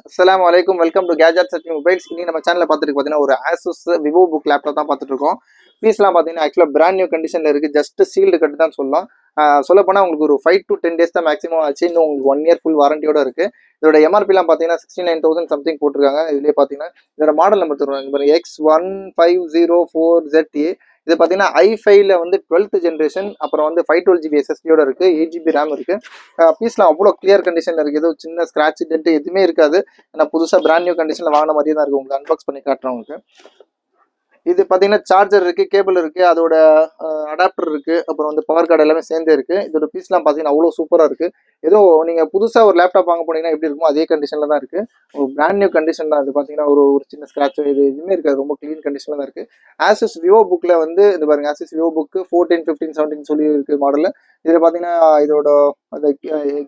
அஸ்ஸலாமு அலைக்கும். Welcome to gadget search mobiles. இன்னைக்கு நம்ம சேனலில் பார்த்துட்டு பார்த்தீங்கன்னா ஒரு ஆசூஸ் விவோ புக் லேப்டாப் தான் பார்த்துட்டு இருக்கோம். பீஸ்லாம் பார்த்தீங்கன்னா ஆக்சுவலாக பிராண்ட் நியூ கண்டிஷனில் இருக்குது. ஜஸ்ட் சீல்டு கட்டு தான் சொல்லலாம். சொல்லப்போனால் உங்களுக்கு ஒரு 5 to 10 days தான் மேக்ஸிமம் ஆச்சு. இன்னும் உங்களுக்கு 1 year ஃபுல் வாரண்டியோட இருக்குது. இதோட எம்ஆர்பிலாம் பார்த்தீங்கன்னா 69,000 சம்திங் போட்டிருக்காங்க. இதுலேயே பார்த்தீங்கன்னா இதோட மாடல் நம்பர் தருவாங்க X1504ZA. இது பார்த்தீங்கன்னா i5ல வந்து 12th ஜென்ரேஷன். அப்புறம் வந்து 512GB SSDயோட இருக்குது. 8GB RAM இருக்குது. பீஸ்லாம் அவ்வளோ கிளியர் கண்டிஷனில் இருக்குது. எதுவும் சின்ன ஸ்க்ராட்ச் டென்ட் எதுவுமே இருக்காது. நான் புதுசாக பிராண்ட் நியூ கண்டிஷனில் வாங்கின மாதிரியே தான் இருக்குது. உங்களுக்கு அன்பாக்ஸ் பண்ணி காட்டுறேன் உங்களுக்கு. இது பார்த்தீங்கன்னா சார்ஜர் இருக்குது, கேபிள் இருக்குது, அதோட அடாப்டர் இருக்குது, அப்புறம் வந்து பவர் கார்டு எல்லாமே சேர்ந்தே இருக்குது. இதோட பீஸ்லாம் பார்த்தீங்கன்னா அவ்வளோ சூப்பராக இருக்குது. ஏதோ நீங்கள் புதுசாக ஒரு லேப்டாப் வாங்க போனீங்கன்னா எப்படி இருக்குமோ அதே கண்டிஷனில் தான் இருக்குது. ஒரு பிராண்ட் நியூ கண்டிஷன் தான். இது பார்த்தீங்கன்னா ஒரு ஒரு சின்ன ஸ்க்ராட்சோ இது எதுவுமே இருக்காது. ரொம்ப க்ளீன் கண்டிஷனில் தான் இருக்குது. ஆசூஸ் விவோ புக்கில் வந்து இது பாருங்க, ஆசூஸ் விவோ புக்கு 14, 15, 17 சொல்லி இருக்குது மாடலில். இதில் பார்த்தீங்கன்னா இதோட அந்த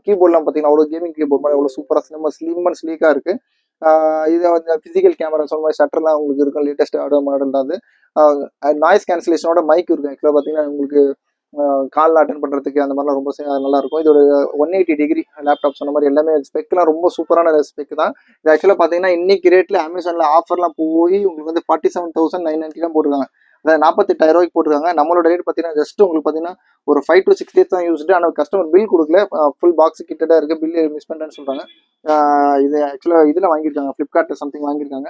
கீபோர்ட்லாம் பார்த்தீங்கன்னா அவ்வளோ கேமிங் கீபோர்ட் மாதிரி அவ்வளோ சூப்பராக நம்ம ஸ்லிம் அண்ட் ஸ்லீக்காக இருக்குது. இதை வந்து ஃபிசிக்கல் கேமரா சொன்ன மாதிரி ஷட்டர்லாம் உங்களுக்கு இருக்கும். லேட்டஸ்ட் ஆடோ மாடல் தான் அது. நாய்ஸ் கேன்சலேஷனோட மைக் இருக்கும். ஆக்சுவலாக பார்த்தீங்கன்னா உங்களுக்கு கால் அட்டன் பண்ணுறதுக்கு அந்த மாதிரிலாம் ரொம்ப நல்லா இருக்கும். இதோட 180 டிகிரி லேப்டாப் சொன்ன மாதிரி எல்லாமே ஸ்பெக்லாம் ரொம்ப சூப்பரான ஸ்பெக் தான். இது ஆக்சுவலாக பார்த்தீங்கன்னா இன்னைக்கு ரேட்டில் அமேசானில் ஆஃபர்லாம் போய் உங்களுக்கு வந்து 47,990 தான் போட்டுருக்காங்க. அதாவது 48,000 போட்டுருக்காங்க. நம்மளோட ரேட் பார்த்தீங்கன்னா ஜஸ்ட் உங்களுக்கு பார்த்தீங்கன்னா ஒரு 5 to 6 days தான் யூஸ்டு. ஆனால் கஸ்டமர் பில் கொடுக்கல. ஃபுல் பாக்ஸ் கிட்டே இருக்குது. பில்லு மிஸ் பண்ணுறேன்னு சொல்கிறாங்க. இது ஆக்சுவலாக இதில் வாங்கியிருக்காங்க, ஃப்ளிப்கார்ட்டில் சம்திங் வாங்கியிருக்காங்க.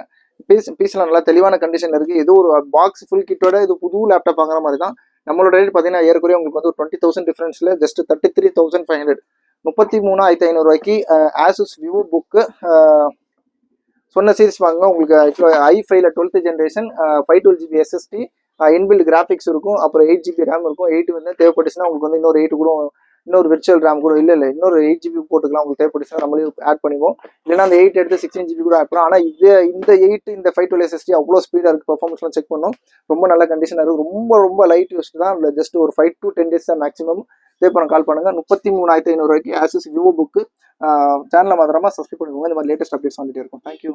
பீஸ்லாம் நல்லா தெளிவான கண்டிஷனில் இருக்குது. ஏதோ ஒரு பாக்ஸ் ஃபுல் கிட்டோட இது புது லேப்டாப் வாங்குற மாதிரி தான். நம்மளோட ரேட் பார்த்தீங்கன்னா ஏற்கனவே உங்களுக்கு வந்து ஒரு 20,000 டிஃபரன்ஸில் ஜஸ்ட் 33,500 33,500 ஆசூஸ் விவோ புக்கு சொன்ன சீரிஸ் வாங்க. உங்களுக்கு i5ல 12th generation 512GB SSD, inbuilt graphics இருக்கும். அப்புறம் 8GB RAM இருக்கும். 8 வந்து தேவைப்பட்டுச்சுன்னா உங்களுக்கு வந்து இன்னொரு 8 கூட, இன்னொரு விர்ச்சுவல் RAM கூட இல்லை இன்னொரு 8GB போட்டுக்கலாம். உங்களுக்கு தேவைப்பட்டுச்சுன்னா நம்மளே ஆட் பண்ணிப்போம். இல்லைன்னா அந்த 8 எடுத்து 16GB கூட ஆட் பண்ணலாம். ஆனால் இந்த 8 இந்த 512 SSD அவ்வளோ ஸ்பீடாக இருக்குது. பர்ஃபார்மன்ஸ்லாம் செக் பண்ணோம். ரொம்ப நல்ல கண்டிஷனாக இருக்குது. ரொம்ப லைட் யூஸ்ட் தான். இல்லை ஜஸ்ட் ஒரு 5 to 10 days தான் மேக்ஸிமம். தேவைப்பட கால் பண்ணுங்கள். 33,500 ஆசூஸ் விவோ புக்கு. சேனலை மாத்திரமா சப்ஸ்கிரைப் பண்ணிக்கோங்க. இந்த மாதிரி லேட்டஸ்ட் அப்டேட்ஸ் வந்துட்டே இருக்கும். தேங்க்யூ.